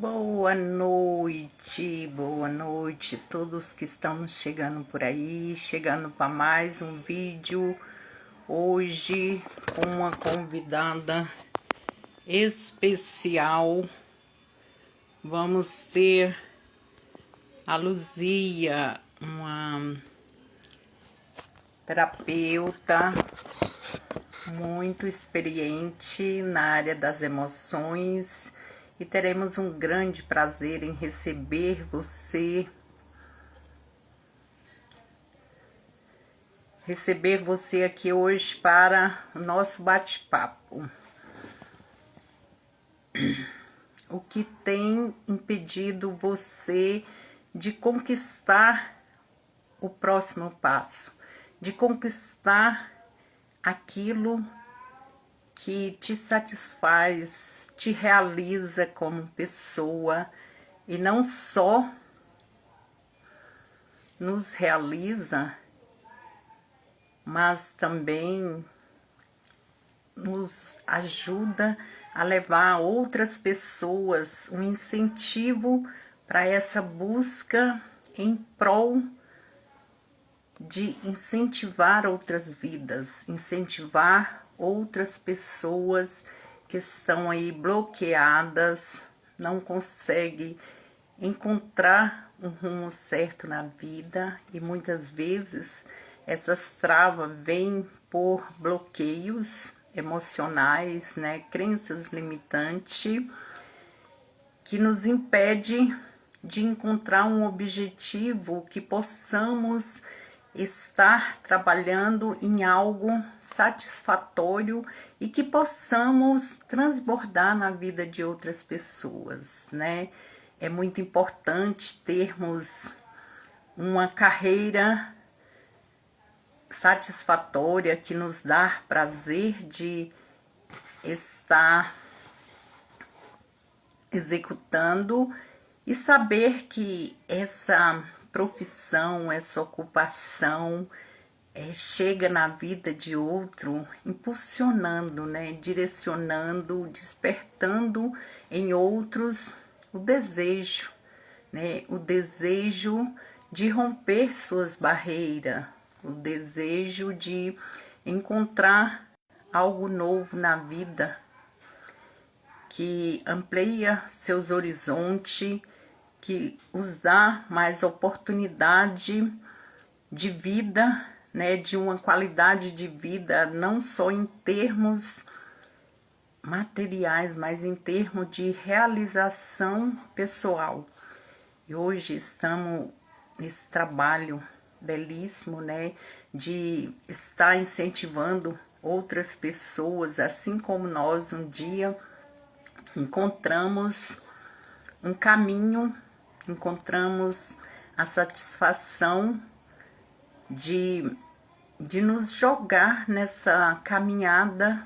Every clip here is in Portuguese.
Boa noite todos que estão chegando por aí, chegando para mais um vídeo. Hoje com uma convidada especial, vamos ter a Luzia, uma terapeuta muito experiente na área das emoções. E teremos um grande prazer em receber você aqui hoje para o nosso bate-papo. O que tem impedido você de conquistar o próximo passo, de conquistar aquilo que te satisfaz, te realiza como pessoa, e não só nos realiza, mas também nos ajuda a levar outras pessoas um incentivo para essa busca em prol de incentivar outras vidas, incentivar outras pessoas que estão aí bloqueadas, não conseguem encontrar um rumo certo na vida, e muitas vezes essas travas vêm por bloqueios emocionais, né, crenças limitantes, que nos impede de encontrar um objetivo, que possamos estar trabalhando em algo satisfatório e que possamos transbordar na vida de outras pessoas, né? É muito importante termos uma carreira satisfatória que nos dá prazer de estar executando, e saber que essa profissão, essa ocupação chega na vida de outro, impulsionando, né, direcionando, despertando em outros o desejo, né, o desejo de romper suas barreiras, o desejo de encontrar algo novo na vida, que amplia seus horizontes, que os dá mais oportunidade de vida, né, de uma qualidade de vida, não só em termos materiais, mas em termos de realização pessoal. E hoje estamos nesse trabalho belíssimo, né, de estar incentivando outras pessoas, assim como nós um dia encontramos um caminho, encontramos a satisfação de nos jogar nessa caminhada,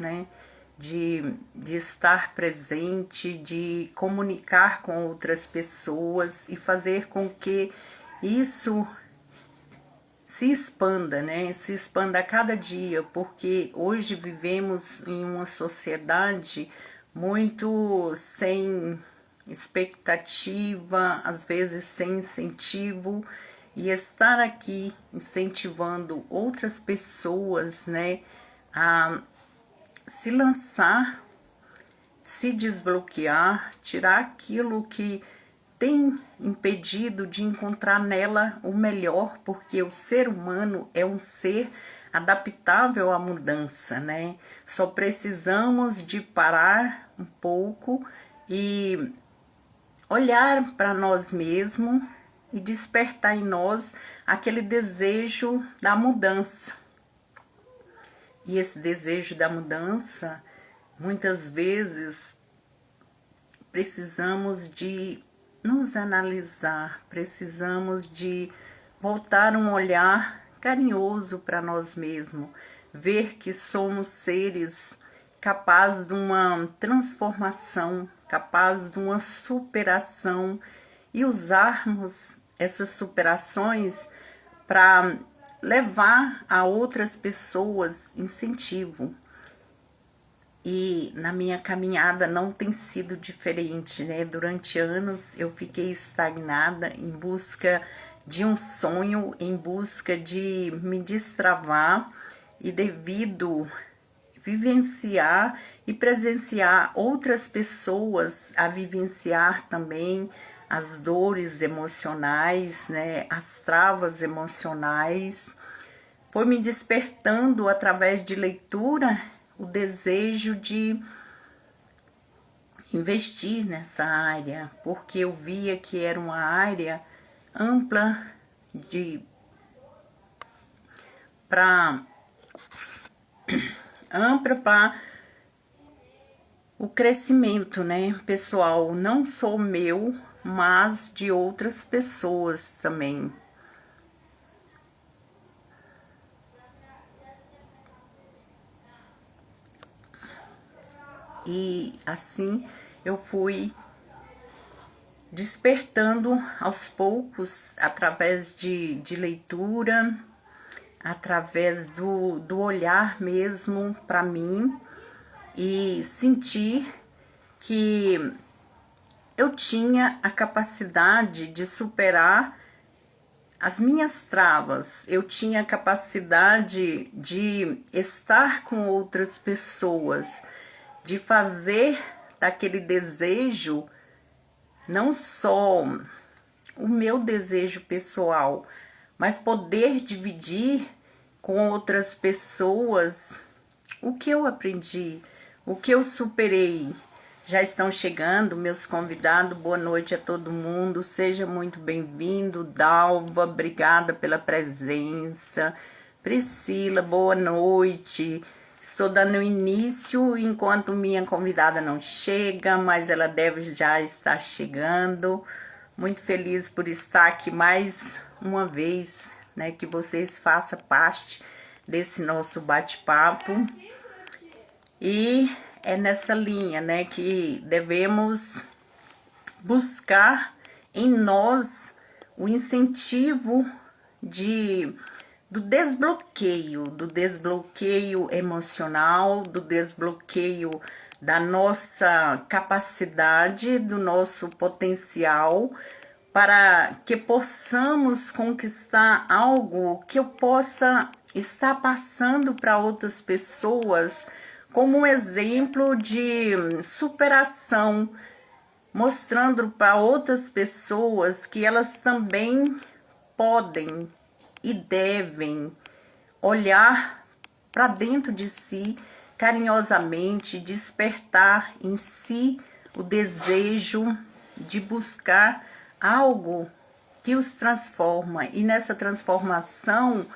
né? De estar presente, de comunicar com outras pessoas e fazer com que isso se expanda, né? Se expanda a cada dia, porque hoje vivemos em uma sociedade muito sem expectativa, às vezes sem incentivo, e estar aqui incentivando outras pessoas, né, a se lançar, se desbloquear, tirar aquilo que tem impedido de encontrar nela o melhor, porque o ser humano é um ser adaptável à mudança, né? Só precisamos de parar um pouco e olhar para nós mesmos e despertar em nós aquele desejo da mudança. E esse desejo da mudança, muitas vezes, precisamos de nos analisar, precisamos de voltar um olhar carinhoso para nós mesmos, ver que somos seres capazes de uma transformação, capazes de uma superação, e usarmos essas superações para levar a outras pessoas incentivo. E na minha caminhada não tem sido diferente, né? Durante anos eu fiquei estagnada em busca de um sonho, em busca de me destravar, e devido vivenciar e presenciar outras pessoas a vivenciar também as dores emocionais, né, as travas emocionais, foi me despertando através de leitura o desejo de investir nessa área, porque eu via que era uma área ampla de para o crescimento, né, pessoal, não só meu, mas de outras pessoas também. E assim eu fui despertando aos poucos, através de leitura, através do olhar mesmo para mim, e sentir que eu tinha a capacidade de superar as minhas travas, eu tinha a capacidade de estar com outras pessoas, de fazer daquele desejo não só o meu desejo pessoal, mas poder dividir com outras pessoas o que eu aprendi, o que eu superei. Já estão chegando meus convidados, boa noite a todo mundo, seja muito bem-vindo. Dalva, obrigada pela presença. Priscila, boa noite. Estou dando início enquanto minha convidada não chega, mas ela deve já estar chegando. Muito feliz por estar aqui mais uma vez, né? Que vocês façam parte desse nosso bate-papo. E é nessa linha, né, que devemos buscar em nós o incentivo do desbloqueio emocional, do desbloqueio da nossa capacidade, do nosso potencial, para que possamos conquistar algo que eu possa estar passando para outras pessoas como um exemplo de superação, mostrando para outras pessoas que elas também podem e devem olhar para dentro de si carinhosamente, despertar em si o desejo de buscar algo que os transforma, e nessa transformação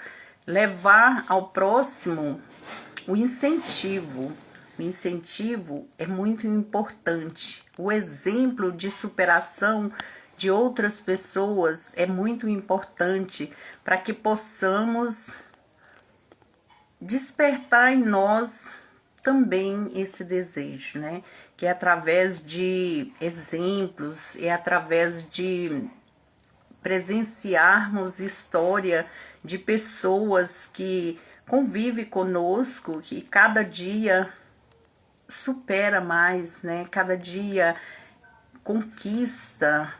levar ao próximo o incentivo. O incentivo é muito importante. O exemplo de superação de outras pessoas é muito importante para que possamos despertar em nós também esse desejo, né? Que é através de exemplos, é através de presenciarmos história de pessoas que convivem conosco, que cada dia supera mais, né? Cada dia conquista,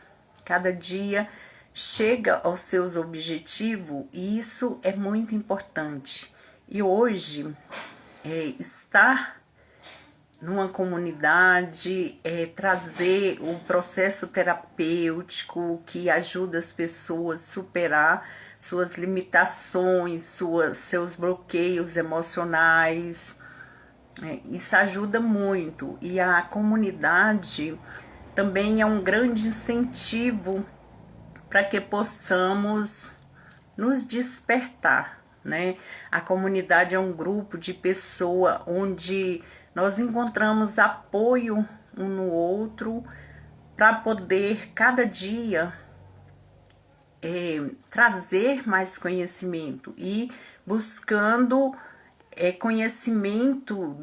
cada dia chega aos seus objetivos, e isso é muito importante. E hoje, estar numa comunidade, trazer o processo terapêutico que ajuda as pessoas a superar suas limitações, seus bloqueios emocionais, isso ajuda muito. E a comunidade também é um grande incentivo para que possamos nos despertar, né? A comunidade é um grupo de pessoas onde nós encontramos apoio um no outro para poder cada dia trazer mais conhecimento e buscando conhecimento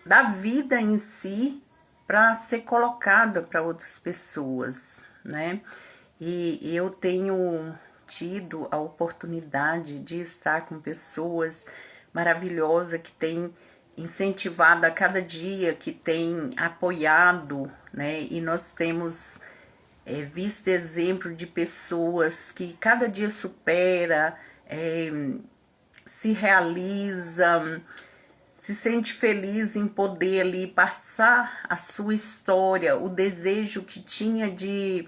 da vida em si para ser colocada para outras pessoas, né? E eu tenho tido a oportunidade de estar com pessoas maravilhosas que têm incentivado a cada dia, que tem apoiado, né? E nós temos visto exemplo de pessoas que cada dia supera, se realiza, se sente feliz em poder ali passar a sua história, o desejo que tinha de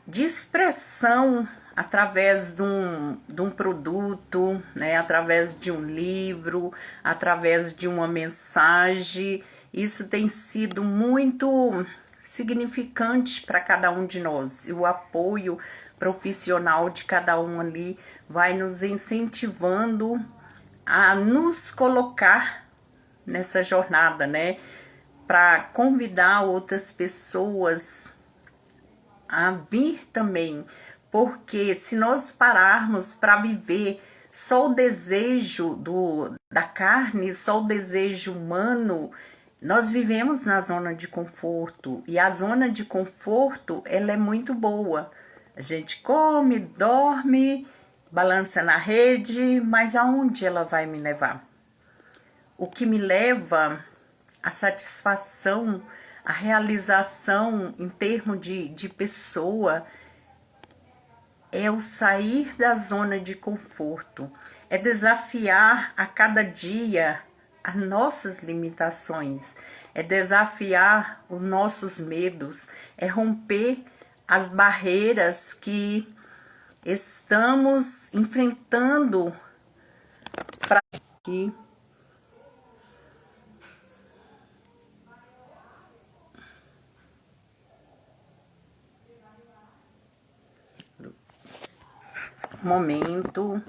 expressão através de um produto, né, através de um livro, através de uma mensagem. Isso tem sido muito significante para cada um de nós. E o apoio profissional de cada um ali vai nos incentivando a nos colocar nessa jornada, né? Para convidar outras pessoas a vir também, porque se nós pararmos para viver só o desejo da carne, só o desejo humano, nós vivemos na zona de conforto, e a zona de conforto, ela é muito boa. A gente come, dorme, balança na rede, mas aonde ela vai me levar? O que me leva à satisfação, à realização em termos de pessoa, é o sair da zona de conforto, é desafiar a cada dia as nossas limitações, é desafiar os nossos medos, é romper as barreiras que estamos enfrentando para que momento.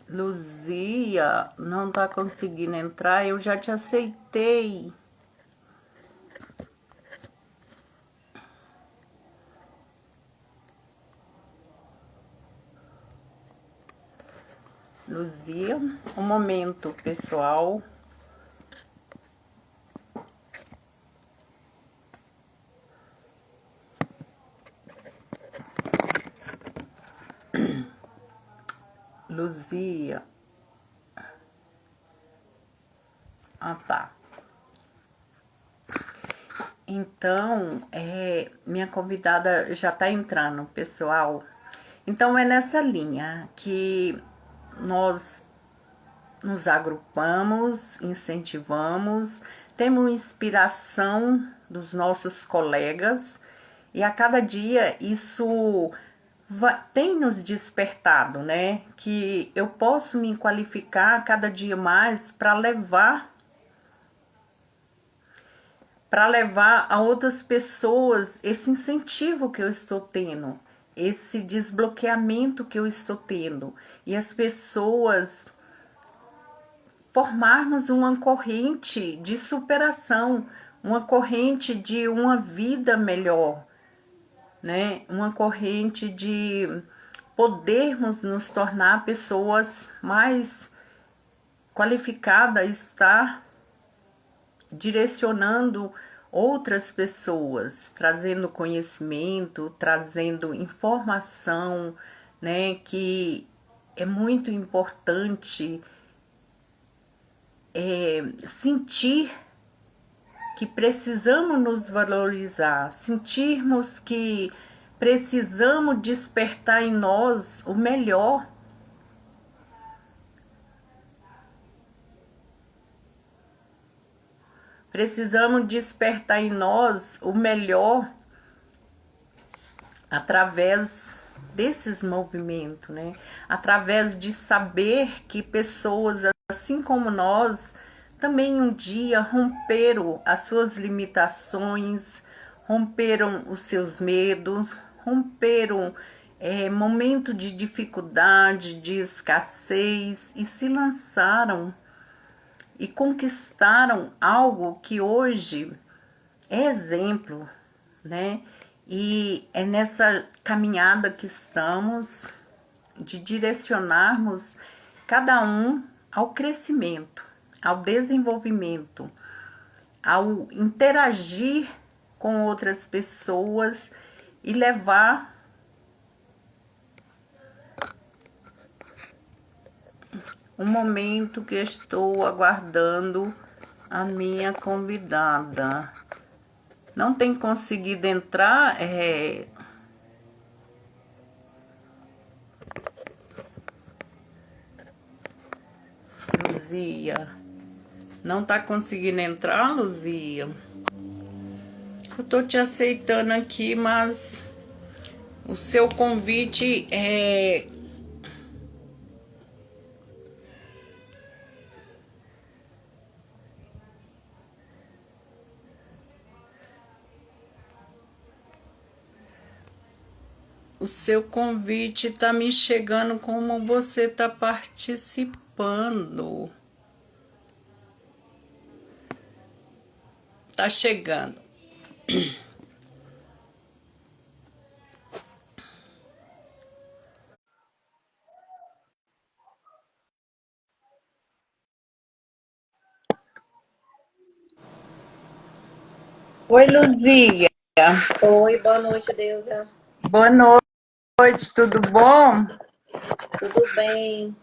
Luzia, não tá conseguindo entrar, eu já te aceitei. Luzia, um momento, pessoal. Luzia. Ah, tá. Então, minha convidada já tá entrando, pessoal. Então, é nessa linha que nós nos agrupamos, incentivamos, temos inspiração dos nossos colegas, e a cada dia isso tem nos despertado, né? Que eu posso me qualificar cada dia mais para levar a outras pessoas esse incentivo que eu estou tendo, esse desbloqueamento que eu estou tendo, e as pessoas formarmos uma corrente de superação, uma corrente de uma vida melhor, né? Uma corrente de podermos nos tornar pessoas mais qualificadas, estar direcionando outras pessoas, trazendo conhecimento, trazendo informação, né? Que é muito importante sentir que precisamos nos valorizar, sentirmos que precisamos despertar em nós o melhor. Precisamos despertar em nós o melhor através desses movimentos, né? Através de saber que pessoas assim como nós também um dia romperam as suas limitações, romperam os seus medos, romperam momento de dificuldade, de escassez, e se lançaram e conquistaram algo que hoje é exemplo, né? E é nessa caminhada que estamos, de direcionarmos cada um ao crescimento, ao desenvolvimento, ao interagir com outras pessoas e levar um momento que estou aguardando a minha convidada. Não tem conseguido entrar, Luzia. Não tá conseguindo entrar, Luzia? Eu tô te aceitando aqui, mas o seu convite é... O seu convite tá me chegando como você tá participando. Tá chegando. Oi, Luzia. Oi, boa noite, Deusa. Boa noite, tudo bom? Tudo bem?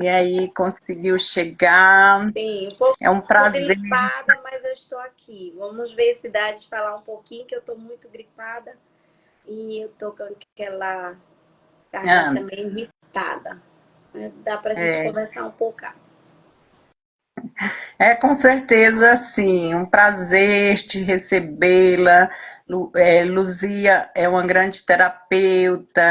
E aí, conseguiu chegar? Sim, um pouco É um prazer. gripada, mas eu estou aqui. Vamos ver se dá de falar um pouquinho, que eu estou muito gripada e eu estou com aquela garganta Ah, meio irritada. Dá para a gente é, conversar um pouco. com certeza, sim, um prazer te recebê-la. Luzia é uma grande terapeuta,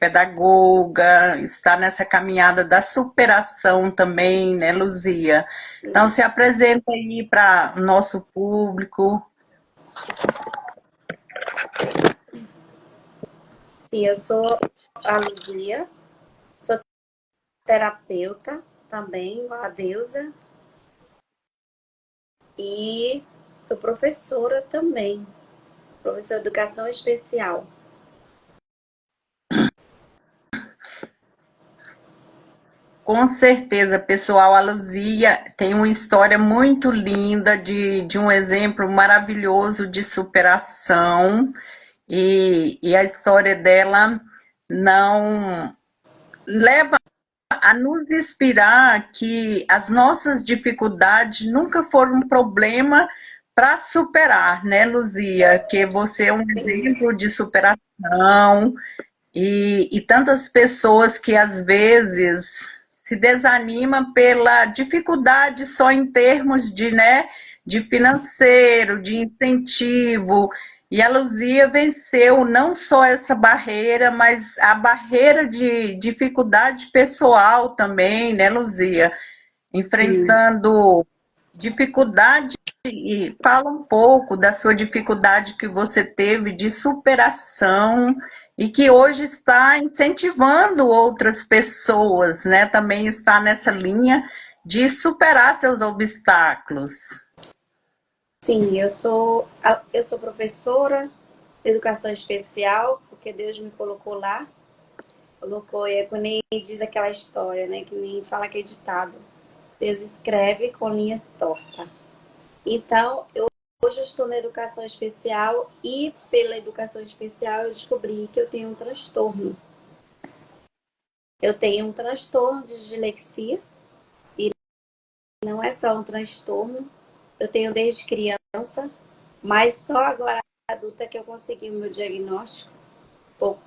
pedagoga, está nessa caminhada da superação também, né, Luzia? Então, se apresenta aí para o nosso público. Sim, eu sou a Luzia, sou terapeuta também, igual a Deusa, e sou professora também, professora de educação especial. Com certeza, pessoal, a Luzia tem uma história muito linda de um exemplo maravilhoso de superação e a história dela não leva a nos inspirar que as nossas dificuldades nunca foram um problema para superar, né, Luzia? Que você é um exemplo de superação, e tantas pessoas que às vezes se desanimam pela dificuldade só em termos de, né, de financeiro, de incentivo. E a Luzia venceu não só essa barreira, mas a barreira de dificuldade pessoal também, né, Luzia? Sim. Enfrentando dificuldade. E fala um pouco da sua dificuldade que você teve de superação e que hoje está incentivando outras pessoas, né? Também está nessa linha de superar seus obstáculos. Sim, eu sou professora de educação especial, porque Deus me colocou lá. Colocou, e é que nem diz aquela história, né? Que nem fala que é ditado. Deus escreve com linhas tortas. Então, hoje eu estou na educação especial e pela educação especial eu descobri que eu tenho um transtorno. Eu tenho um transtorno de dislexia e não é só um transtorno. Eu tenho desde criança, mas só agora adulta que eu consegui o meu diagnóstico, pouco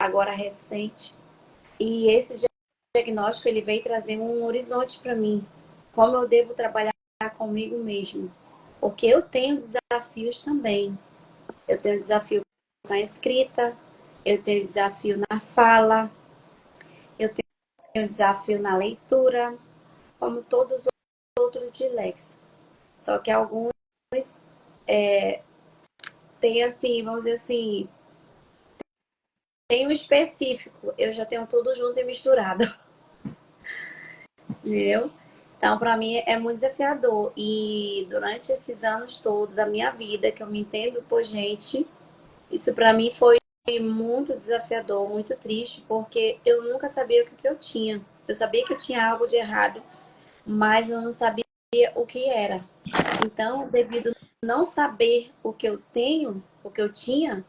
agora recente. E esse diagnóstico ele veio trazer um horizonte para mim, como eu devo trabalhar comigo mesmo, porque eu tenho desafios também. Eu tenho desafio com a escrita, eu tenho desafio na fala, eu tenho desafio na leitura, como todos os outros diléxicos. Só que alguns têm assim, vamos dizer assim, tem um específico, eu já tenho tudo junto e misturado, entendeu? Então, para mim é muito desafiador. E durante esses anos todos da minha vida, que eu me entendo por gente, isso para mim foi muito desafiador, muito triste, porque eu nunca sabia o que eu tinha. Eu sabia que eu tinha algo de errado, mas eu não sabia o que era. Então, devido a não saber o que eu tenho, o que eu tinha,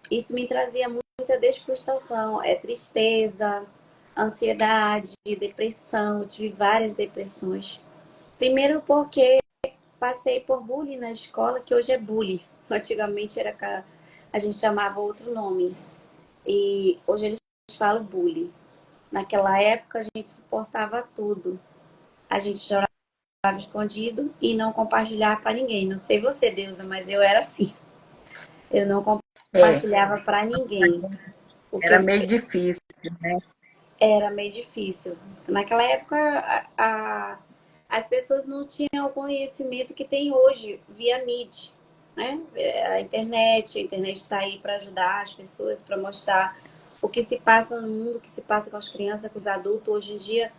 isso me trazia muita desfrustração, tristeza, ansiedade, depressão. Eu tive várias depressões. Primeiro porque passei por bullying na escola, que hoje é bullying. Antigamente a gente chamava outro nome. E hoje eles falam bullying. Naquela época a gente suportava tudo. A gente chorava escondido e não compartilhava para ninguém. Não sei você, Deusa, mas eu era assim. Eu não É, compartilhava para ninguém. O que era eu meio difícil, né? era meio difícil. Naquela época, as pessoas não tinham o conhecimento que tem hoje via mídia, né? A internet está aí para ajudar as pessoas, para mostrar o que se passa no mundo, o que se passa com as crianças, com os adultos. Hoje em dia,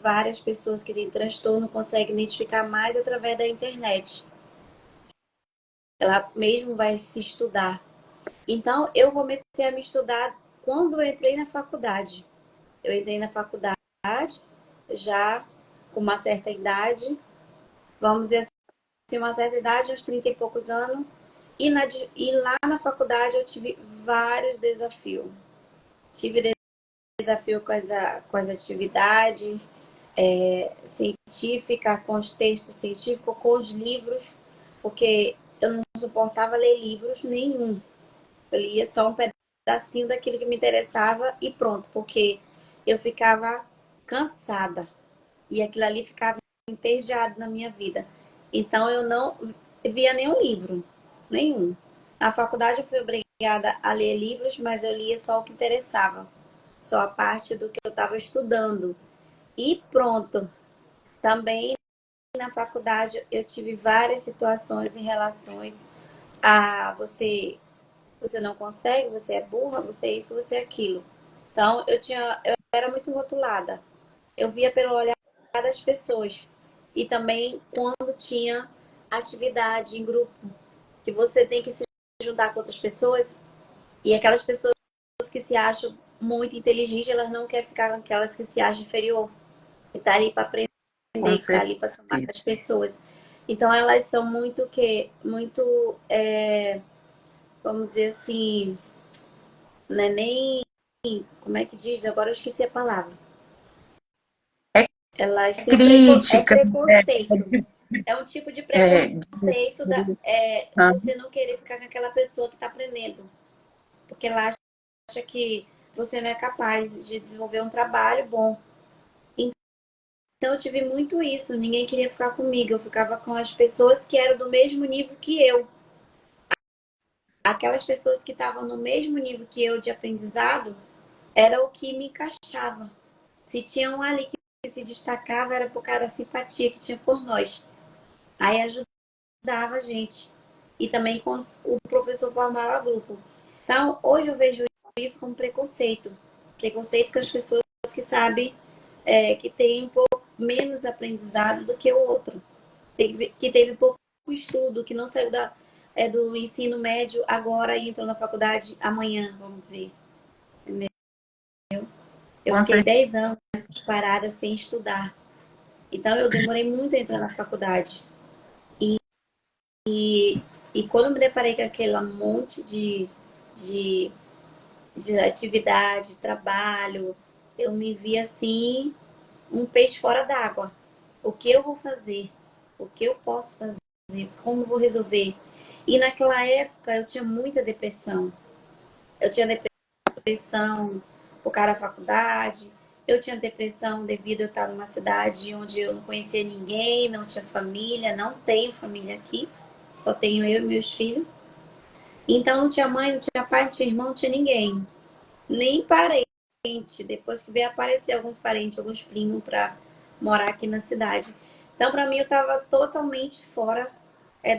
várias pessoas que têm transtorno conseguem identificar mais através da internet. Ela mesmo vai se estudar. Então, eu comecei a me estudar quando eu entrei na faculdade. Eu entrei na faculdade já com uma certa idade, vamos dizer assim, uma certa idade, uns 30 e poucos anos. E lá na faculdade eu tive vários desafios. Tive desafio com as atividades científicas, com os textos científicos, com os livros, porque eu não suportava ler livros nenhum. Eu lia só um pedacinho daquilo que me interessava e pronto, porque eu ficava cansada e aquilo ali ficava entediado na minha vida. Então eu não via nenhum livro, nenhum. Na faculdade eu fui obrigada a ler livros, mas eu lia só o que interessava, só a parte do que eu estava estudando. E pronto. Também na faculdade eu tive várias situações em relações a você não consegue, você é burra, você é isso, você é aquilo. Então eu era muito rotulada. Eu via pelo olhar das pessoas. E também quando tinha atividade em grupo, que você tem que se juntar com outras pessoas, e aquelas pessoas que se acham muito inteligentes, elas não querem ficar com aquelas que se acham inferior, que tá ali para aprender, Com que tá ali para somar certeza. com as pessoas. Então elas são muito que muito vamos dizer assim, não é nem como é que diz? Agora eu esqueci a palavra. É Elas têm crítica, preconceito. É um tipo de é, preconceito ah, você não querer ficar com aquela pessoa que está aprendendo. Porque ela acha que você não é capaz de desenvolver um trabalho bom. Então eu tive muito isso. Ninguém queria ficar comigo. Eu ficava com as pessoas que eram do mesmo nível que eu. Aquelas pessoas que estavam no mesmo nível que eu de aprendizado era o que me encaixava. Se tinha um ali que se destacava, era por causa da simpatia que tinha por nós. Aí ajudava a gente. E também quando o professor formava grupo. Então, hoje eu vejo isso como preconceito. Preconceito com as pessoas que sabem que têm um pouco menos aprendizado do que o outro. Que teve pouco estudo, que não saiu do ensino médio, agora entrou na faculdade amanhã, vamos dizer. Entendeu? Eu com fiquei certeza. 10 anos parada sem estudar. Então, eu demorei muito a entrar na faculdade. E quando eu me deparei com aquele monte de, de atividade, trabalho, eu me vi assim, um peixe fora d'água. O que eu vou fazer? O que eu posso fazer? Como eu vou resolver? E naquela época eu tinha muita depressão. Eu tinha depressão por causa da faculdade. Eu tinha depressão devido a eu estar numa cidade onde eu não conhecia ninguém, não tinha família, não tenho família aqui. Só tenho eu e meus filhos. Então não tinha mãe, não tinha pai, não tinha irmão, não tinha ninguém. Nem parente. Depois que veio aparecer alguns parentes, alguns primos para morar aqui na cidade. Então, para mim, eu estava totalmente fora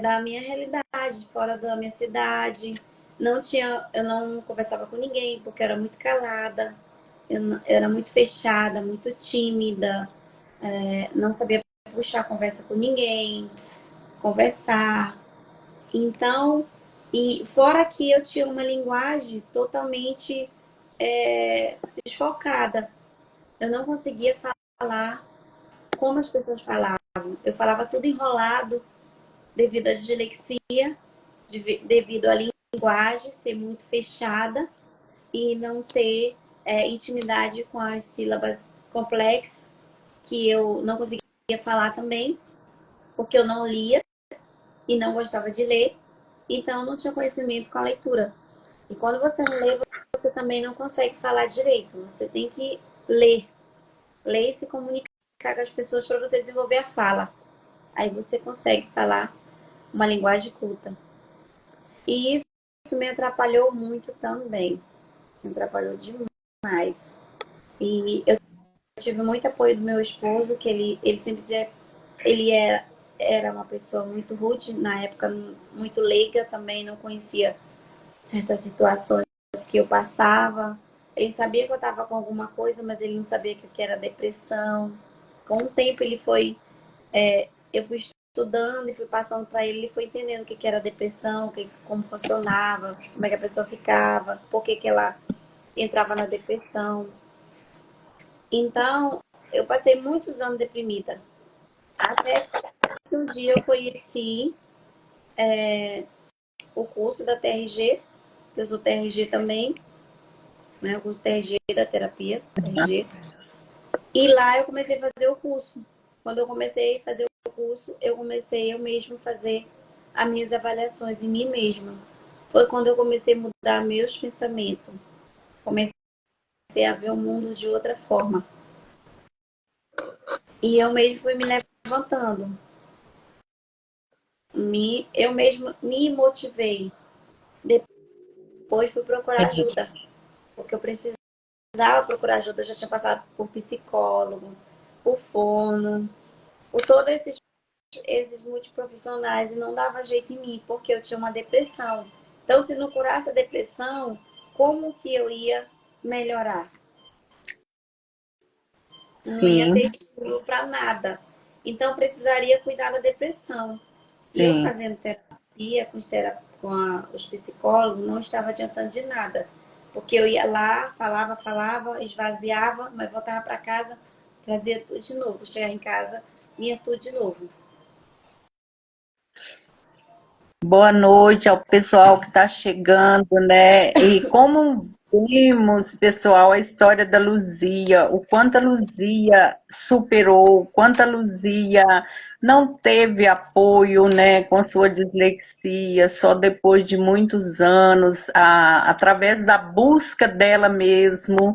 da minha realidade, fora da minha cidade. Eu não conversava com ninguém, porque eu era muito calada, eu era muito fechada, muito tímida, não sabia puxar conversa com ninguém, conversar. Então, E fora que eu tinha uma linguagem totalmente desfocada. Eu não conseguia falar como as pessoas falavam. Eu falava tudo enrolado devido à dislexia, devido à linguagem ser muito fechada e não ter intimidade com as sílabas complexas, que eu não conseguia falar também, porque eu não lia e não gostava de ler, então não tinha conhecimento com a leitura. E quando você não lê, você também não consegue falar direito. Você tem que ler. Ler e se comunicar com as pessoas para você desenvolver a fala. Aí você consegue falar uma linguagem culta. E isso me atrapalhou muito também. Me atrapalhou demais. E eu tive muito apoio do meu esposo, que ele sempre dizia, ele era uma pessoa muito rude, na época muito leiga também, não conhecia certas situações que eu passava. Ele sabia que eu estava com alguma coisa, mas ele não sabia que era depressão. Com o tempo ele foi, eu fui estudando e fui passando para ele, ele foi entendendo o que era depressão, como funcionava, como é que a pessoa ficava, por que ela entrava na depressão. Então, eu passei muitos anos deprimida. Até que um dia eu conheci o curso da TRG, que eu sou TRG também, né? O curso TRG da terapia, TRG. E lá eu comecei a fazer o curso. Quando eu comecei a fazer o curso, eu comecei eu mesmo fazer as minhas avaliações em mim mesma. Foi quando eu comecei a mudar meus pensamentos. Comecei a ver o mundo de outra forma. E eu mesmo fui me levantando. Eu mesmo me motivei. Depois fui procurar ajuda. Porque eu precisava procurar ajuda. Eu já tinha passado por psicólogo, por fono, por todos esses multiprofissionais e não dava jeito em mim, porque eu tinha uma depressão. Então, se não curasse a depressão, como que eu ia melhorar? Não ia Sim, ter estímulo para nada. Então, precisaria cuidar da depressão. E eu sim. fazendo terapia os psicólogos, não estava adiantando de nada. Porque eu ia lá, falava, esvaziava, mas voltava para casa, trazia tudo de novo. Chegava em casa, vinha tudo de novo. Boa noite ao pessoal que está chegando, né? E como vimos, pessoal, a história da Luzia, o quanto a Luzia superou, o quanto a Luzia não teve apoio, né, com sua dislexia, só depois de muitos anos, através da busca dela mesmo,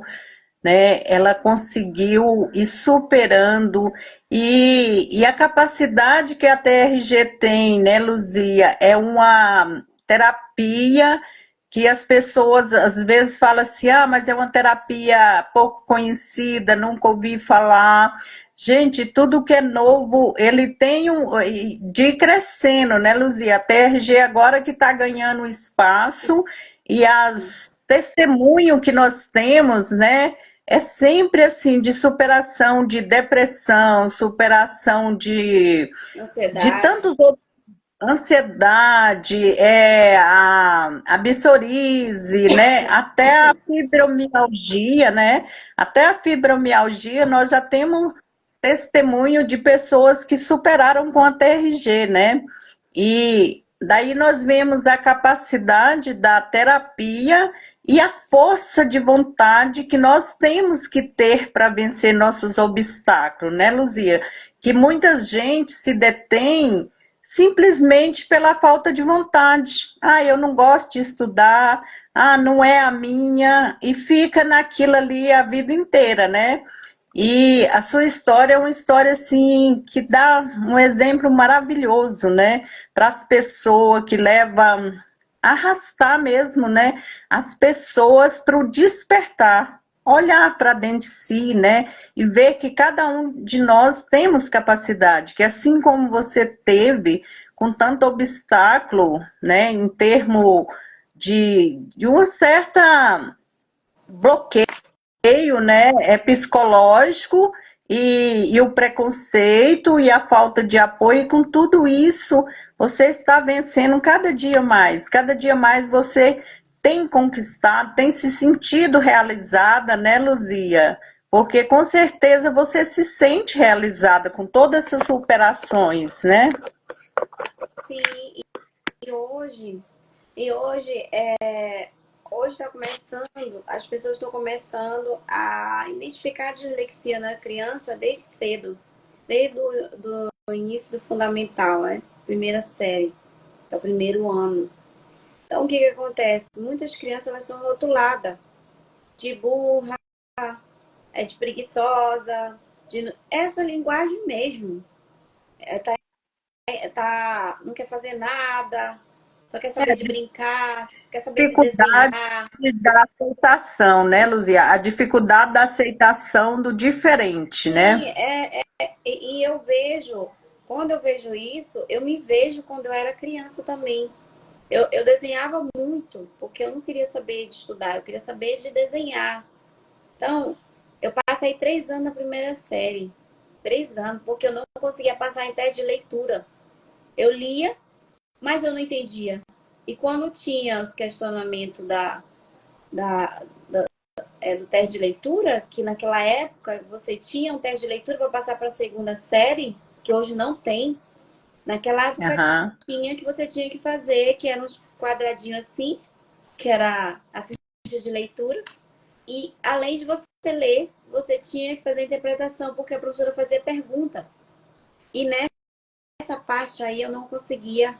né? Ela conseguiu ir superando e a capacidade que a TRG tem, né, Luzia, é uma terapia que as pessoas às vezes falam assim, ah, mas é uma terapia pouco conhecida, nunca ouvi falar. Gente, tudo que é novo, ele tem de ir crescendo, né, Luzia? A TRG agora que está ganhando espaço e as testemunho que nós temos, né? É sempre assim, de superação de depressão, superação de Ansiedade. tantos outros, ansiedade, a psoríase, né? Até a fibromialgia, né? Até a fibromialgia nós já temos testemunho de pessoas que superaram com a TRG, né? E daí nós vemos a capacidade da terapia e a força de vontade que nós temos que ter para vencer nossos obstáculos, né, Luzia? Que muita gente se detém simplesmente pela falta de vontade. Ah, eu não gosto de estudar, ah, não é a minha, e fica naquilo ali a vida inteira, né? E a sua história é uma história assim que dá um exemplo maravilhoso, né, para as pessoas que leva a arrastar mesmo, né, as pessoas para o despertar, olhar para dentro de si, né, e ver que cada um de nós temos capacidade, que assim como você teve com tanto obstáculo, né, em termos de uma certa bloqueio, né, psicológico, e o preconceito e a falta de apoio, e com tudo isso, você está vencendo cada dia mais você tem conquistado, tem se sentido realizada, né, Luzia? Porque com certeza você se sente realizada com todas essas superações, né? Sim, e hoje, e hoje, hoje está começando, as pessoas estão começando a identificar a dislexia na criança desde cedo, desde do início do fundamental, né? Primeira série, é o primeiro ano. Então, o que que acontece? Muitas crianças elas são rotuladas de burra, de preguiçosa, de essa linguagem mesmo. Não quer fazer nada, só quer saber de brincar, quer saber de Dificuldade desenhar. da aceitação, né, Luzia? A dificuldade da aceitação do diferente, Sim, né? e eu vejo, quando eu vejo isso, eu me vejo quando eu era criança também. Eu desenhava muito, porque eu não queria saber de estudar, eu queria saber de desenhar. Então, eu passei 3 anos na primeira série. 3 anos, porque eu não conseguia passar em teste de leitura. Eu lia, mas eu não entendia. E quando tinha os questionamentos da, do teste de leitura, que naquela época você tinha um teste de leitura para passar para a segunda série, que hoje não tem. Naquela época Aham. tinha que você tinha que fazer, que eram uns quadradinhos assim, que era a ficha de leitura. E além de você ler, você tinha que fazer a interpretação, porque a professora fazia pergunta. E nessa parte aí eu não conseguia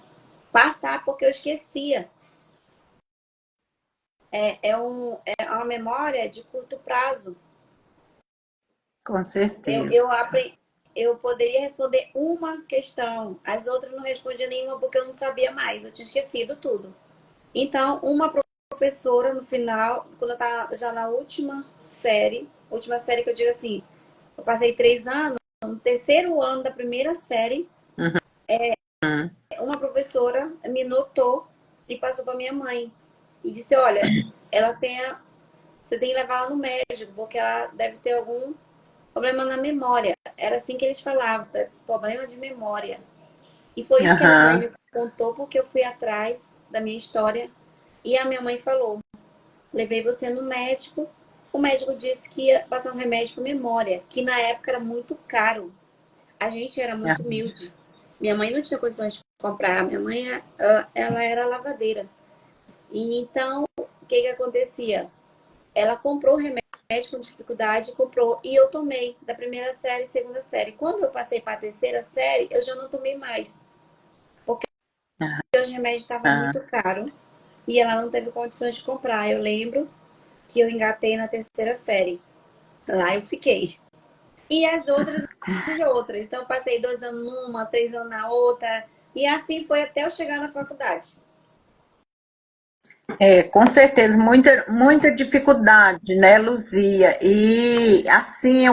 passar porque eu esquecia. É uma memória de curto prazo. Com Eu, certeza. eu, apre... eu poderia responder uma questão, as outras não respondia nenhuma porque eu não sabia mais, eu tinha esquecido tudo. Então, uma professora no final, quando eu estava já na última série que eu digo assim, eu passei 3 anos, no terceiro ano da primeira série, Uhum. uma professora me notou e passou para minha mãe e disse: Olha, você tem que levar ela no médico, porque ela deve ter algum problema na memória. Era assim que eles falavam, problema de memória. E foi isso que a minha mãe Aham. me contou, porque eu fui atrás da minha história e a minha mãe falou: levei você no médico. O médico disse que ia passar um remédio para memória, que na época era muito caro. A gente era muito humilde. Minha mãe não tinha condições de comprar. Minha mãe, ela era lavadeira. E então, o que que acontecia? Ela comprou o remédio com dificuldade, comprou. E eu tomei da primeira série, segunda série. Quando eu passei para a terceira série, eu já não tomei mais. Porque os remédios estavam Aham. muito caros. E ela não teve condições de comprar. Eu lembro que eu engatei na terceira série. Lá eu fiquei. E as outras e outras. Então, eu passei 2 anos numa, 3 anos na outra. E assim foi até eu chegar na faculdade. É, com certeza, muita dificuldade, né, Luzia? E assim,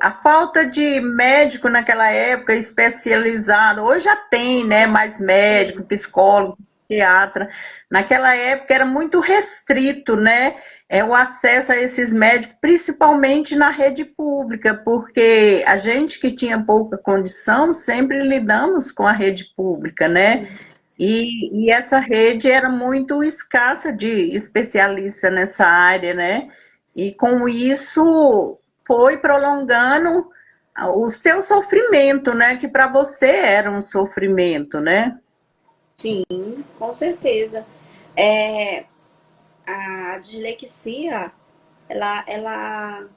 a falta de médico naquela época especializado, hoje já tem, né, mais médico, Sim, psicólogo, psiquiatra. Naquela época era muito restrito, né, o acesso a esses médicos, principalmente na rede pública, porque a gente que tinha pouca condição sempre lidamos com a rede pública, né? sim. E essa rede era muito escassa de especialista nessa área, né? E com isso foi prolongando o seu sofrimento, né? Que para você era um sofrimento, né? Sim, com certeza. É, a dislexia, ela, ela,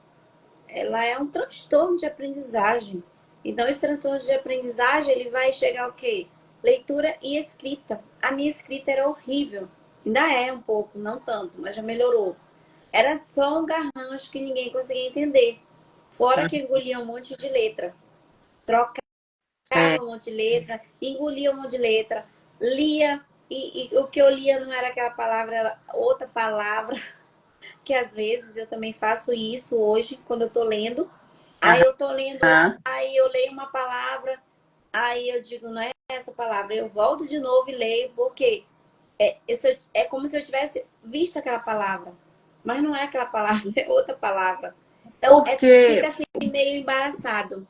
ela é um transtorno de aprendizagem. Então, esse transtorno de aprendizagem, ele vai chegar ao quê? Leitura e escrita. A minha escrita era horrível. Ainda é um pouco, não tanto, mas já melhorou. Era só um garrancho que ninguém conseguia entender. Fora que engolia um monte de letra. Trocava É, um monte de letra, engolia um monte de letra, lia, e o que eu lia não era aquela palavra, era outra palavra, que às vezes eu também faço isso hoje, quando eu tô lendo. Aí eu tô lendo lá, aham, aí eu leio uma palavra, aí eu digo, não é essa palavra. Eu volto de novo e leio, porque é como se eu tivesse visto aquela palavra. Mas não é aquela palavra, é outra palavra. Fica Porque assim meio embaraçado.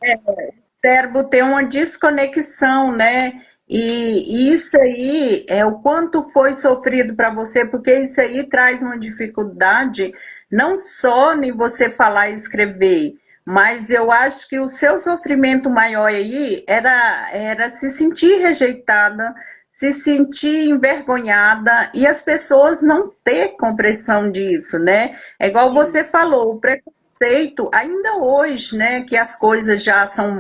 cérebro tem uma desconexão, né? E isso aí é o quanto foi sofrido para você, porque isso aí traz uma dificuldade, não só em você falar e escrever, mas eu acho que o seu sofrimento maior aí era se sentir rejeitada, se sentir envergonhada e as pessoas não ter compreensão disso, né? É igual Sim, você falou, o preconceito, ainda hoje, né, que as coisas já são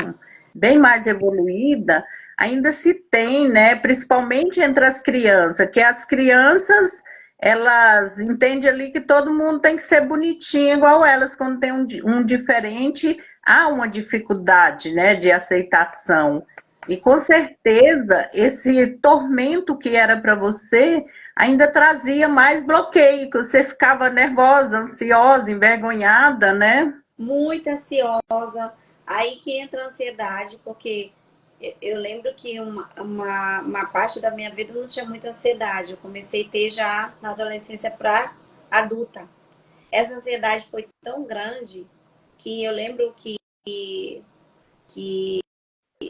bem mais evoluída, ainda se tem, né, principalmente entre as crianças, que as crianças elas entendem ali que todo mundo tem que ser bonitinho igual elas, quando tem um diferente, há uma dificuldade, né, de aceitação. E com certeza esse tormento que era para você ainda trazia mais bloqueio, que você ficava nervosa, ansiosa, envergonhada, né? muito ansiosa. Aí que entra a ansiedade, porque eu lembro que uma parte da minha vida eu não tinha muita ansiedade. Eu comecei a ter já na adolescência para adulta. Essa ansiedade foi tão grande que eu lembro que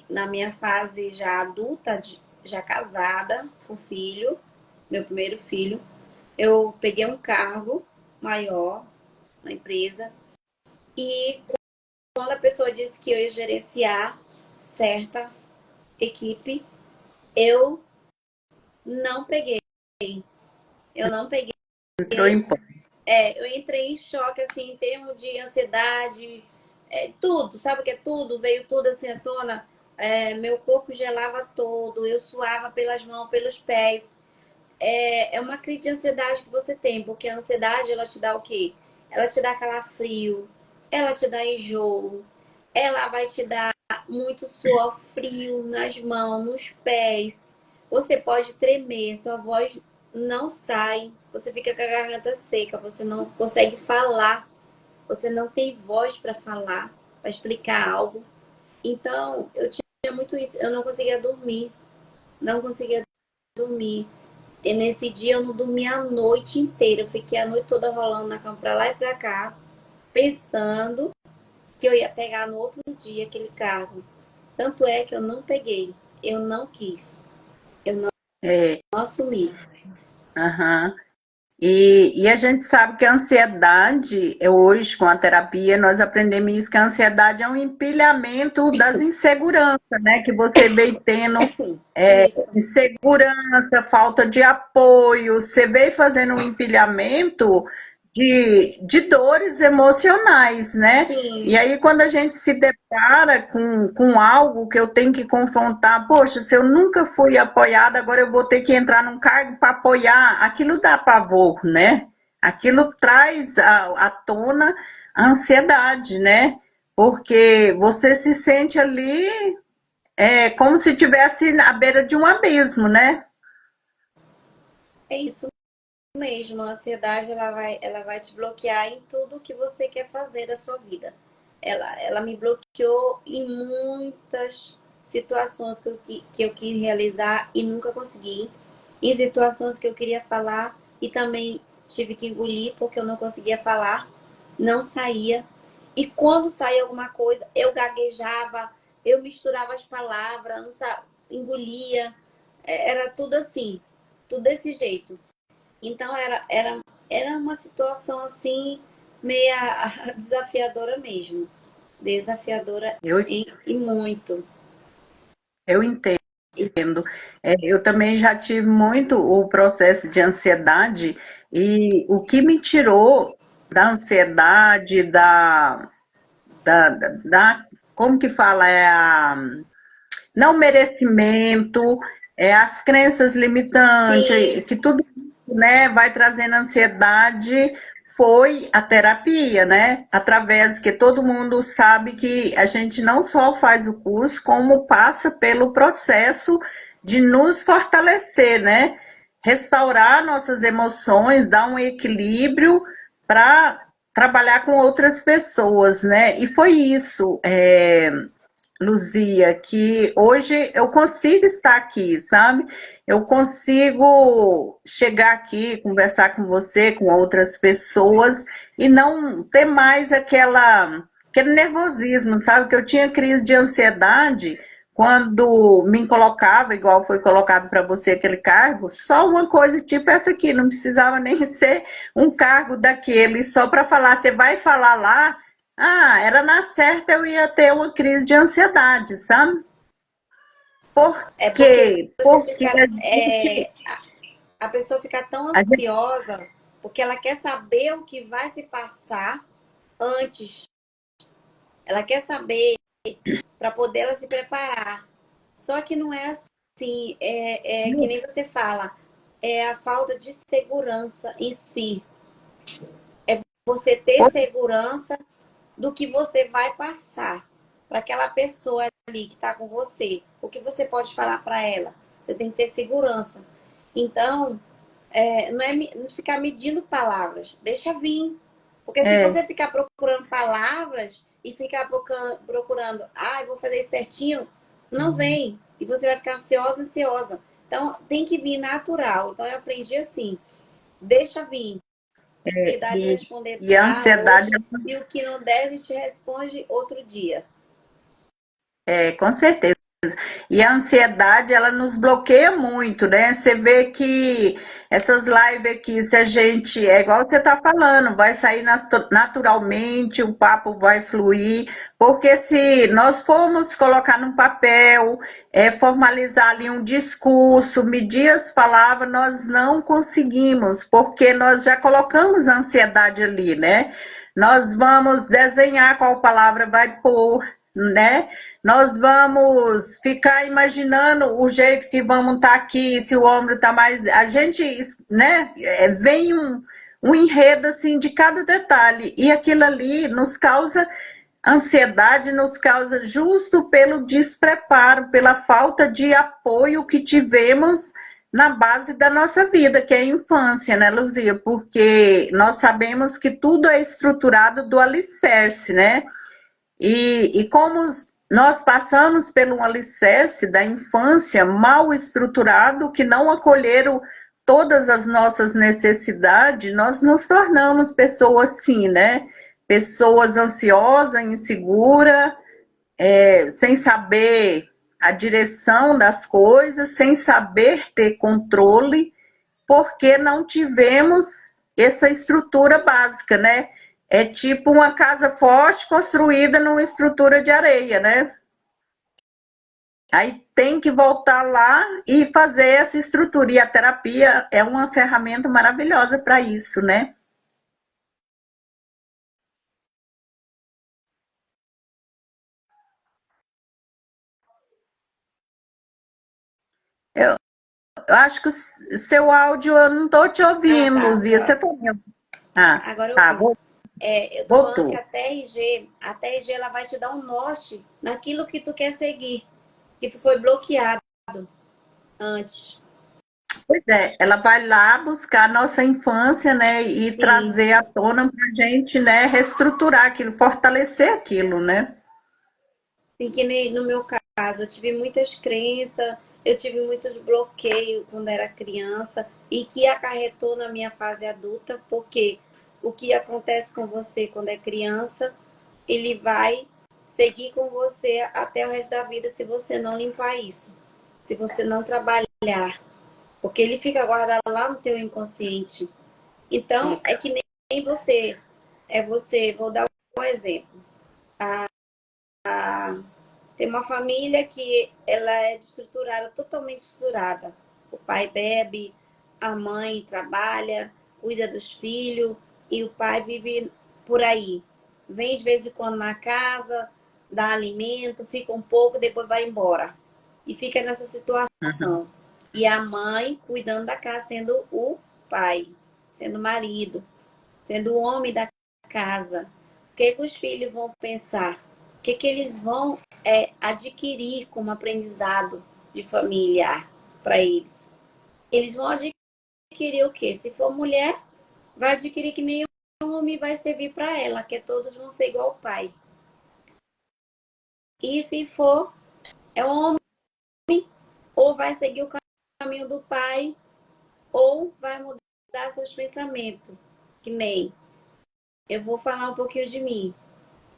na minha fase já adulta, já casada, com filho, meu primeiro filho, eu peguei um cargo maior na empresa e quando a pessoa disse que eu ia gerenciar certa equipe, eu não peguei. Eu não peguei. Entrou em pânico. Eu entrei em choque, assim, em termos de ansiedade, tudo, sabe o que é tudo? Veio tudo assim à tona. Meu corpo gelava todo, eu suava pelas mãos, pelos pés. É uma crise de ansiedade que você tem, porque a ansiedade, ela te dá o quê? Ela te dá calafrio, ela te dá enjoo, ela vai te dar muito suor frio nas mãos, nos pés. Você pode tremer, sua voz não sai, você fica com a garganta seca, você não consegue falar, você não tem voz para falar, para explicar algo. Então, eu tinha muito isso, eu não conseguia dormir, não conseguia dormir. E nesse dia eu não dormi a noite inteira. Eu fiquei a noite toda rolando na cama pra lá e pra cá, pensando que eu ia pegar no outro dia aquele cargo. Tanto é que eu não peguei. Eu não quis. Eu não É, assumi. aham. E a gente sabe que a ansiedade, hoje com a terapia, nós aprendemos isso, que a ansiedade é um empilhamento das inseguranças, né? Que você veio tendo Isso. insegurança, falta de apoio, você veio fazendo um empilhamento de dores emocionais, né? E Sim. aí, quando a gente se depara com algo que eu tenho que confrontar, poxa, se eu nunca fui apoiada, agora eu vou ter que entrar num cargo para apoiar, aquilo dá pavor, né? Aquilo traz à tona a ansiedade, né? Porque você se sente ali como se estivesse à beira de um abismo, né? É isso mesmo. A ansiedade ela vai te bloquear em tudo que você quer fazer da sua vida. Ela me bloqueou em muitas situações que eu quis realizar e nunca consegui. Em situações que eu queria falar e também tive que engolir porque eu não conseguia falar, não saía. E quando saía alguma coisa, eu gaguejava, eu misturava as palavras, não sa- engolia. Era tudo assim, tudo desse jeito. Então era uma situação assim, meia desafiadora mesmo. Desafiadora Eu, e muito. eu entendo. Eu também já tive muito o processo de ansiedade e o que me tirou da ansiedade, como que fala, não merecimento, as crenças limitantes, Sim, que tudo isso, né, vai trazendo ansiedade, foi a terapia, né? Através que todo mundo sabe que a gente não só faz o curso, como passa pelo processo de nos fortalecer, né? Restaurar nossas emoções, dar um equilíbrio para trabalhar com outras pessoas, né? E foi isso. Luzia, que hoje eu consigo estar aqui, sabe? Eu consigo chegar aqui, conversar com você, com outras pessoas e não ter mais aquele nervosismo, sabe? Que eu tinha crise de ansiedade quando me colocava, igual foi colocado para você aquele cargo, só uma coisa tipo essa aqui, não precisava nem ser um cargo daquele, só para falar, você vai falar lá. Ah, era na certa eu ia ter uma crise de ansiedade, sabe? Por É porque quê? você Porque fica, a pessoa fica tão a gente ansiosa porque ela quer saber o que vai se passar antes. Ela quer saber para poder ela se preparar. Só que não é assim, é que nem você fala, é a falta de segurança em si. Você ter segurança do que você vai passar para aquela pessoa ali que está com você. O que você pode falar para ela? Você tem que ter segurança. Então, não é não ficar medindo palavras, deixa vir. Porque se é, você ficar procurando palavras e ficar procurando, eu vou fazer isso certinho, não vem. E você vai ficar ansiosa, ansiosa. Então, tem que vir natural. Então, eu aprendi assim, deixa vir. O que dá de e, responder, e a dá ansiedade, hoje. E o que não der, a gente responde outro dia. com certeza. E a ansiedade, ela nos bloqueia muito, né? Você vê que essas lives aqui, se a gente, é igual você tá falando, vai sair naturalmente, o papo vai fluir, porque se nós formos colocar num papel, formalizar ali um discurso, medir as palavras, nós não conseguimos, porque nós já colocamos a ansiedade ali, né? Nós vamos desenhar qual palavra vai pôr, né? Nós vamos ficar imaginando o jeito que vamos estar aqui, se o ombro está mais. A gente, né? Vem um enredo assim de cada detalhe, e aquilo ali nos causa ansiedade, nos causa justo pelo despreparo, pela falta de apoio que tivemos na base da nossa vida, que é a infância, né, Luzia? Porque nós sabemos que tudo é estruturado do alicerce, né? E como nós passamos por um alicerce da infância mal estruturado, que não acolheram todas as nossas necessidades, nós nos tornamos pessoas assim, né? Pessoas ansiosas, inseguras, sem saber a direção das coisas, sem saber ter controle, porque não tivemos essa estrutura básica, né? É tipo uma casa forte construída numa estrutura de areia, né? Aí tem que voltar lá e fazer essa estrutura. E a terapia é uma ferramenta maravilhosa para isso, né? Eu, eu acho que o seu áudio eu não estou te Ah, ouvindo, tá. Luzia. Você está me ouvindo? Ah, Agora eu tá, vi. Eu tô falando que voltou. a TRG ela vai te dar um norte naquilo que tu quer seguir, que tu foi bloqueado antes. Pois é, ela vai lá buscar a nossa infância, né, e Sim, trazer à tona para a gente, né, reestruturar aquilo, fortalecer aquilo, né? sim, que nem no meu caso, eu tive muitas crenças, eu tive muitos bloqueios quando era criança e que acarretou na minha fase adulta, porque o que acontece com você quando é criança, ele vai seguir com você até o resto da vida se você não limpar isso, se você não trabalhar, porque ele fica guardado lá no teu inconsciente. Então, é Fica. que nem você, vou dar um exemplo. Tem uma família que ela é estruturada, totalmente estruturada. O pai bebe, a mãe trabalha, cuida dos filhos e o pai vive por aí. Vem de vez em quando na casa, dá alimento, fica um pouco, depois vai embora. E fica nessa Uhum. situação. E a mãe cuidando da casa, sendo o pai, sendo o marido, sendo o homem da casa. O que os filhos vão pensar? O que eles vão adquirir como aprendizado de familiar para eles? Eles vão adquirir o quê? Se for mulher, vai adquirir que nem o homem vai servir para ela, que todos vão ser igual ao pai. E se for, é um homem, ou vai seguir o caminho do pai, ou vai mudar seus pensamentos. Que nem, eu vou falar um pouquinho de mim.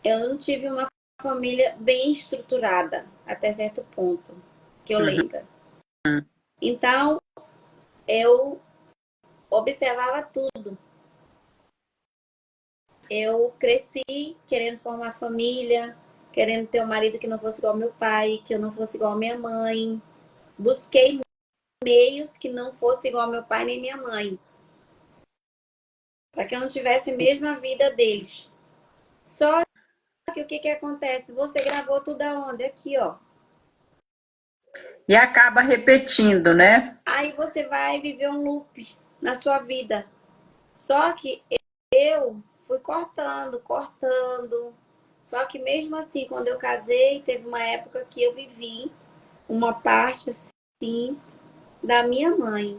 Eu não tive uma família bem estruturada, até certo ponto, que eu Uhum. lembro. Então, eu observava tudo. Eu cresci querendo formar família, querendo ter um marido que não fosse igual ao meu pai, que eu não fosse igual à minha mãe. Busquei meios que não fosse igual ao meu pai nem minha mãe, para que eu não tivesse a mesma vida deles. Só que o que que acontece? Você gravou tudo aonde? Aqui, ó. E acaba repetindo, né? Aí você vai viver um loop na sua vida. Só que eu fui cortando, cortando. Só que mesmo assim, quando eu casei, teve uma época que eu vivi uma parte assim da minha mãe.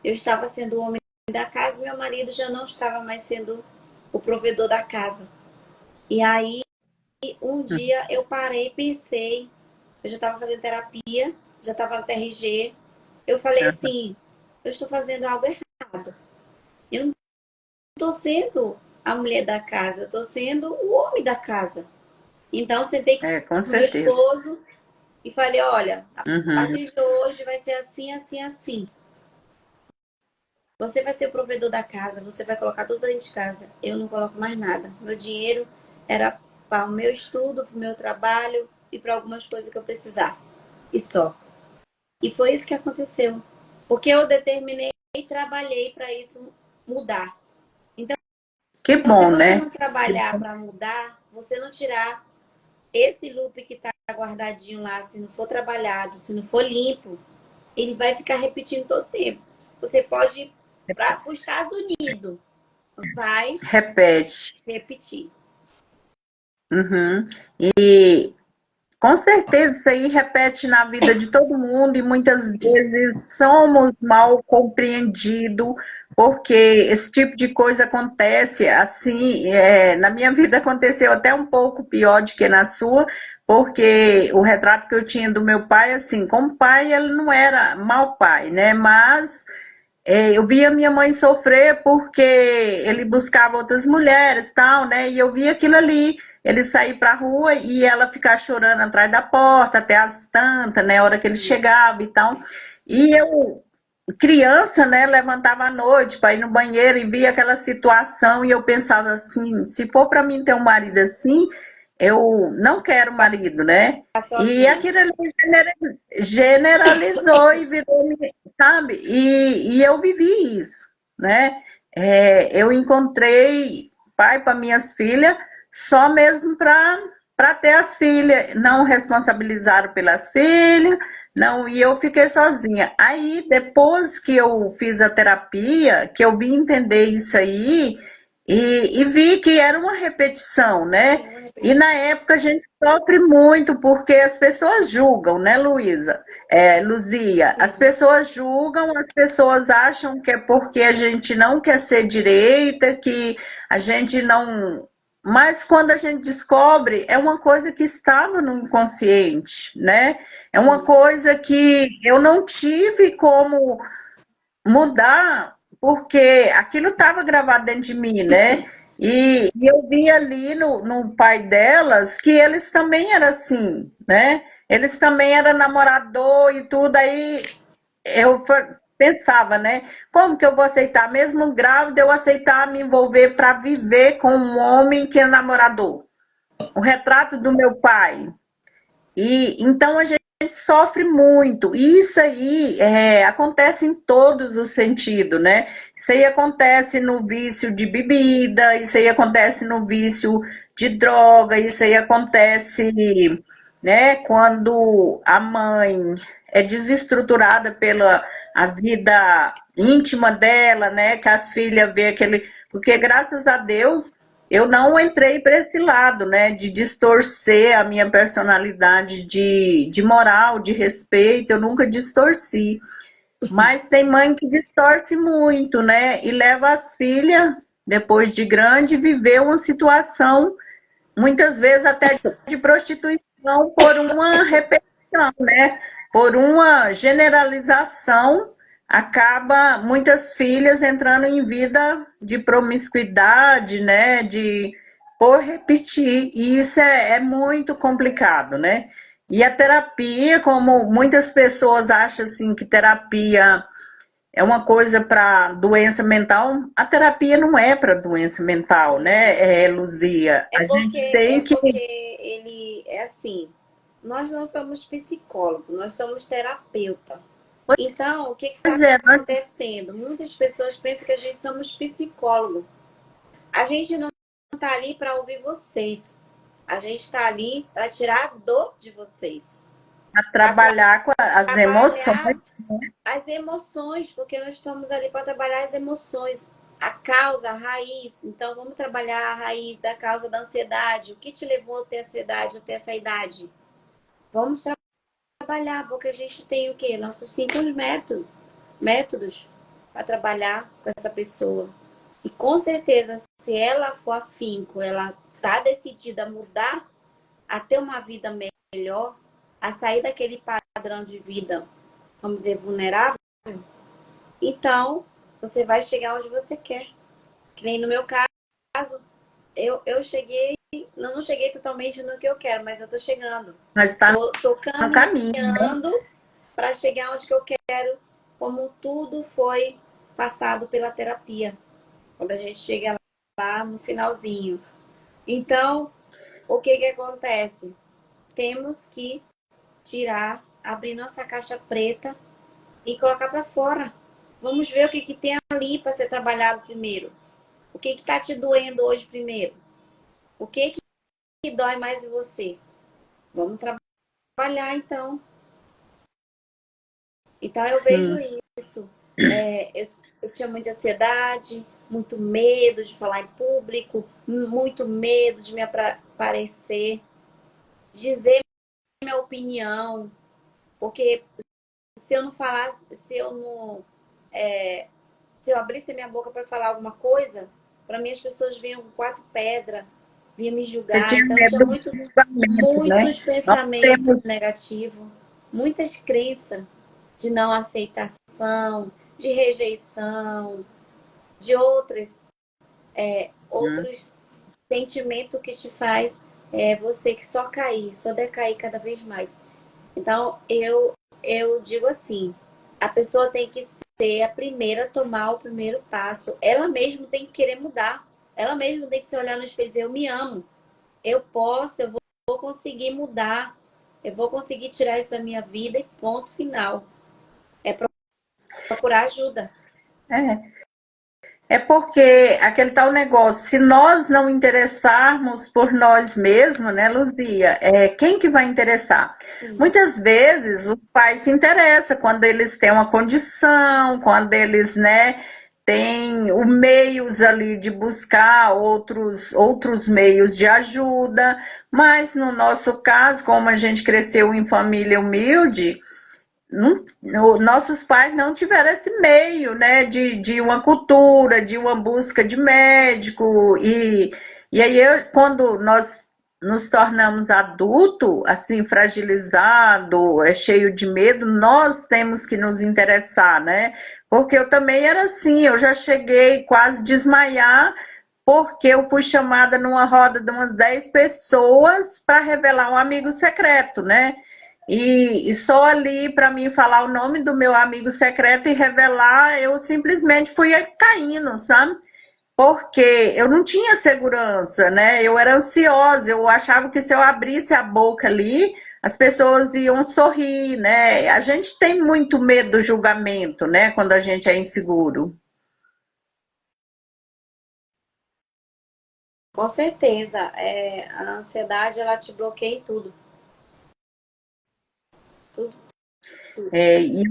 Eu estava sendo o homem da casa e meu marido já não estava mais sendo o provedor da casa. E aí, um dia eu parei e pensei, eu já estava fazendo terapia, já estava no TRG. Eu falei assim, eu estou fazendo algo errado. Eu não estou sendo a mulher da casa, eu estou sendo o homem da casa. Então, sentei com Com meu certeza. esposo e falei, olha, a Uhum. partir de hoje vai ser assim, assim, assim. Você vai ser o provedor da casa, você vai colocar tudo dentro de casa. Eu não coloco mais nada. Meu dinheiro era para o meu estudo, para o meu trabalho e para algumas coisas que eu precisar. E só. E foi isso que aconteceu. Porque eu determinei e trabalhei para isso mudar. Então, Que se bom, você né? não trabalhar para mudar, você não tirar esse loop que está guardadinho lá, se não for trabalhado, se não for limpo, ele vai ficar repetindo todo o tempo. Você pode ir para os Estados Unidos, vai Repete. repetir. Uhum. E com certeza isso aí repete na vida de todo mundo e muitas vezes somos mal compreendidos porque esse tipo de coisa acontece assim, na minha vida aconteceu até um pouco pior do que na sua, porque o retrato que eu tinha do meu pai, assim, como pai ele não era mau pai, né, mas eu via minha mãe sofrer porque ele buscava outras mulheres, tal, né? E eu via aquilo ali, ele sair para a rua e ela ficar chorando atrás da porta até as tantas, né? A hora que ele chegava e tal. E eu, criança, né? Levantava à noite para ir no banheiro e via aquela situação e eu pensava assim, se for para mim ter um marido assim, eu não quero marido, né? Tá E sozinha. aquilo ali generalizou e virou, sabe? E eu vivi isso, né? Eu encontrei pai para minhas filhas só mesmo para ter as filhas, não responsabilizaram pelas filhas, não, e eu fiquei sozinha. Aí, depois que eu fiz a terapia, que eu vim entender isso aí, e vi que era uma repetição, né? Sim, vou E repetir. na época a gente sofre muito porque as pessoas julgam, né, Luísa? Luzia, as Sim. pessoas julgam, as pessoas acham que é porque a gente não quer ser direita, que a gente não. Mas quando a gente descobre, é uma coisa que estava no inconsciente, né? É uma Sim. coisa que eu não tive como mudar, porque aquilo estava gravado dentro de mim, né? E eu vi ali no pai delas que eles também eram assim, né? Eles também eram namorador e tudo, aí eu pensava, né? Como que eu vou aceitar? Mesmo grávida, eu aceitar me envolver para viver com um homem que é namorador. O retrato do meu pai. E então a gente sofre muito. E isso aí acontece em todos os sentidos, né? Isso aí acontece no vício de bebida, isso aí acontece no vício de droga, isso aí acontece, né, quando a mãe é desestruturada pela a vida íntima dela, né, que as filhas vê aquele, porque graças a Deus eu não entrei para esse lado, né, de distorcer a minha personalidade de moral, de respeito, eu nunca distorci. Mas tem mãe que distorce muito, né, e leva as filhas, depois de grande, viver uma situação, muitas vezes até de prostituição, Não por uma repetição, né? Por uma generalização, acaba muitas filhas entrando em vida de promiscuidade, né? De por repetir, e isso é muito complicado, né? E a terapia, como muitas pessoas acham assim que terapia é uma coisa para doença mental, a terapia não é para doença mental, né, Luzia? A gente É tem que. porque ele é assim. Nós não somos psicólogos, nós somos terapeuta. Então, o que está Pois é, acontecendo? Muitas pessoas pensam que a gente somos psicólogos. A gente não está ali para ouvir vocês. A gente está ali para tirar a dor de vocês. para trabalhar com as emoções. Trabalhar as emoções, porque nós estamos ali para trabalhar as emoções, a causa, a raiz. Então, vamos trabalhar a raiz da causa da ansiedade. O que te levou a ter ansiedade até essa idade? Vamos trabalhar, porque a gente tem o quê? Nossos 5 métodos para trabalhar com essa pessoa. E com certeza, se ela for afinco, ela está decidida a mudar, a ter uma vida melhor, a sair daquele padrão de vida, vamos dizer, vulnerável, então você vai chegar onde você quer. Que nem no meu caso, eu cheguei, não cheguei totalmente no que eu quero, mas eu tô chegando. Nós estamos Tô no caminho, né? caminhando para chegar onde que eu quero, como tudo foi passado pela terapia. Quando a gente chega lá no finalzinho. Então, o que que acontece? Temos que tirar, abrir nossa caixa preta e colocar para fora. Vamos ver o que que tem ali para ser trabalhado primeiro. O que que tá te doendo hoje primeiro? O que que dói mais em você? Vamos trabalhar então. Então eu vejo Sim. isso. Eu tinha muita ansiedade, muito medo de falar em público, muito medo de me aparecer, dizer minha opinião, porque se eu não falasse, se eu abrisse minha boca para falar alguma coisa, para mim as pessoas vinham com 4 pedras, vinham me Você julgar. tinha Então eu tinha medo do julgamento, né? muitos Nós pensamentos temos. negativos, muitas crenças de não aceitação, de rejeição, de outros sentimentos que te faz você que só cair, só decair cada vez mais. Então eu digo assim, a pessoa tem que ser a primeira a tomar o primeiro passo. Ela mesma tem que querer mudar. Ela mesma tem que se olhar no espelho e dizer, eu me amo. Eu posso, eu vou conseguir mudar. Eu vou conseguir tirar isso da minha vida e ponto final. É procurar ajuda. É. É porque aquele tal negócio, se nós não interessarmos por nós mesmos, né, Luzia, quem que vai interessar? Sim. Muitas vezes os pais se interessam quando eles têm uma condição, quando eles, né, têm os meios ali de buscar outros meios de ajuda, mas no nosso caso, como a gente cresceu em família humilde, nossos pais não tiveram esse meio, né, de uma cultura, de uma busca de médico, e aí quando nós nos tornamos adulto, assim, fragilizado, cheio de medo, nós temos que nos interessar, né, porque eu também era assim, eu já cheguei quase a desmaiar, porque eu fui chamada numa roda de umas 10 pessoas para revelar um amigo secreto, né, e só ali para mim falar o nome do meu amigo secreto e revelar, eu simplesmente fui caindo, sabe? Porque eu não tinha segurança, né? Eu era ansiosa, eu achava que se eu abrisse a boca ali, as pessoas iam sorrir, né? A gente tem muito medo do julgamento, né? Quando a gente é inseguro. Com certeza. A ansiedade, ela te bloqueia em tudo. Tudo, tudo. E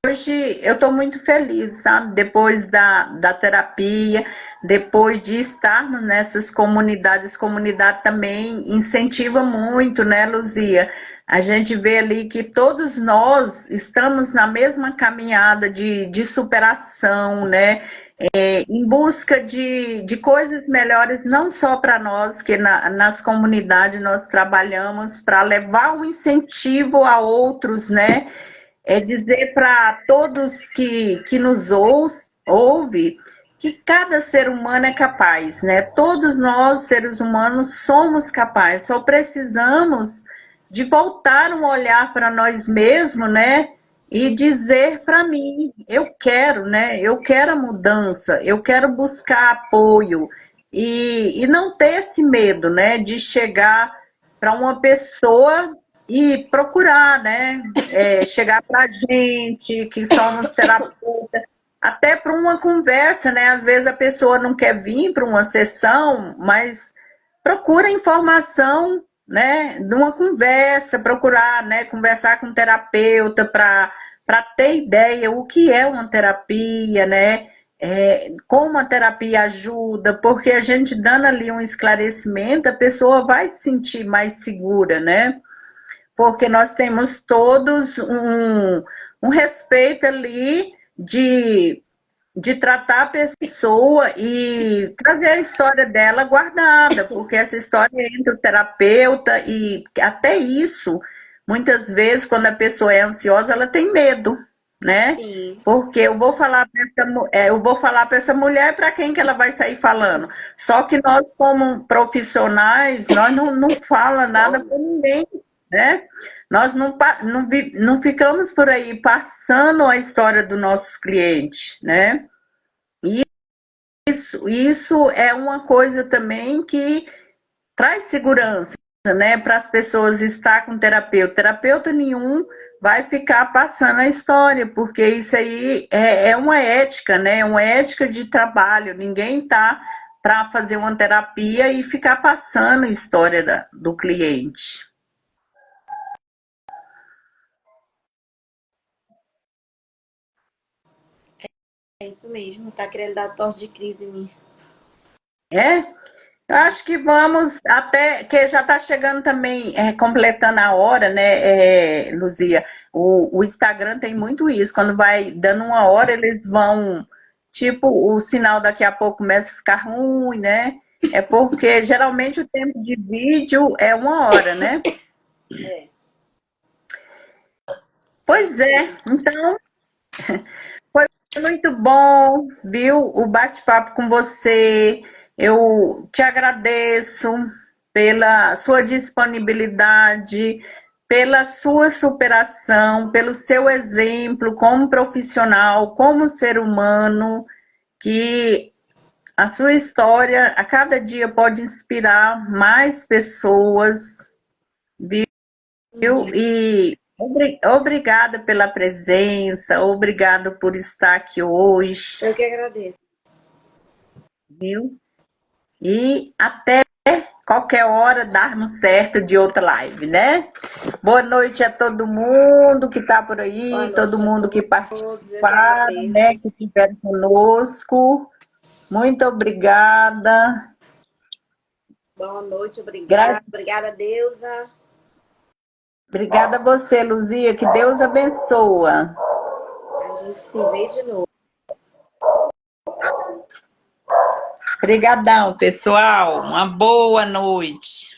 hoje eu estou muito feliz, sabe? Depois da terapia, depois de estarmos nessas comunidades, comunidade também incentiva muito, né, Luzia? A gente vê ali que todos nós estamos na mesma caminhada de superação, né? em busca de coisas melhores, não só para nós, que nas comunidades nós trabalhamos para levar um incentivo a outros, né? É dizer para todos que nos ouve que cada ser humano é capaz, né? Todos nós, seres humanos, somos capazes, só precisamos de voltar um olhar para nós mesmos, né? E dizer para mim, eu quero, né? Eu quero a mudança, eu quero buscar apoio e não ter esse medo, né? De chegar para uma pessoa e procurar, né? Chegar para a gente, que somos terapeutas, até para uma conversa, né? Às vezes a pessoa não quer vir para uma sessão, mas procura informação, né? De uma conversa, procurar, né? Conversar com um terapeuta para ter ideia o que é uma terapia, né? Como a terapia ajuda, porque a gente dando ali um esclarecimento, a pessoa vai se sentir mais segura, né? Porque nós temos todos um respeito ali de tratar a pessoa e trazer a história dela guardada, porque essa história é entre o terapeuta e até isso, muitas vezes, quando a pessoa é ansiosa, ela tem medo, né? Sim. Porque eu vou falar para essa mulher para quem que ela vai sair falando. Só que nós, como profissionais, nós não fala nada para ninguém, né? Nós não ficamos por aí passando a história dos nossos clientes, né? E isso é uma coisa também que traz segurança, né, para as pessoas estar com terapeuta. Terapeuta nenhum vai ficar passando a história, porque isso aí é uma ética, né? Uma ética de trabalho. Ninguém tá para fazer uma terapia e ficar passando a história do cliente. É isso mesmo. Tá querendo dar tosse de crise em mim. É? Eu acho que vamos até, que já está chegando também, completando a hora, né, Luzia? O Instagram tem muito isso, quando vai dando uma hora, eles vão, tipo, o sinal daqui a pouco começa a ficar ruim, né? É porque geralmente o tempo de vídeo é uma hora, né? É, é Pois isso é, mesmo. então foi muito bom, viu, o bate-papo com você. Eu te agradeço pela sua disponibilidade, pela sua superação, pelo seu exemplo como profissional, como ser humano, que a sua história a cada dia pode inspirar mais pessoas, viu? E obrigada pela presença, obrigado por estar aqui hoje, Eu que agradeço. viu? E até qualquer hora darmos certo de outra live, né? Boa noite a todo mundo que está por Boa aí, todo noite a mundo que todos. Eu que participaram, né? agradeço. Que estiveram conosco. Muito obrigada. Boa noite, Gra- obrigada. Obrigada, Deusa. Obrigada a você, Luzia. Que Deus abençoa. A gente se vê de novo. Obrigadão, pessoal. Uma boa noite.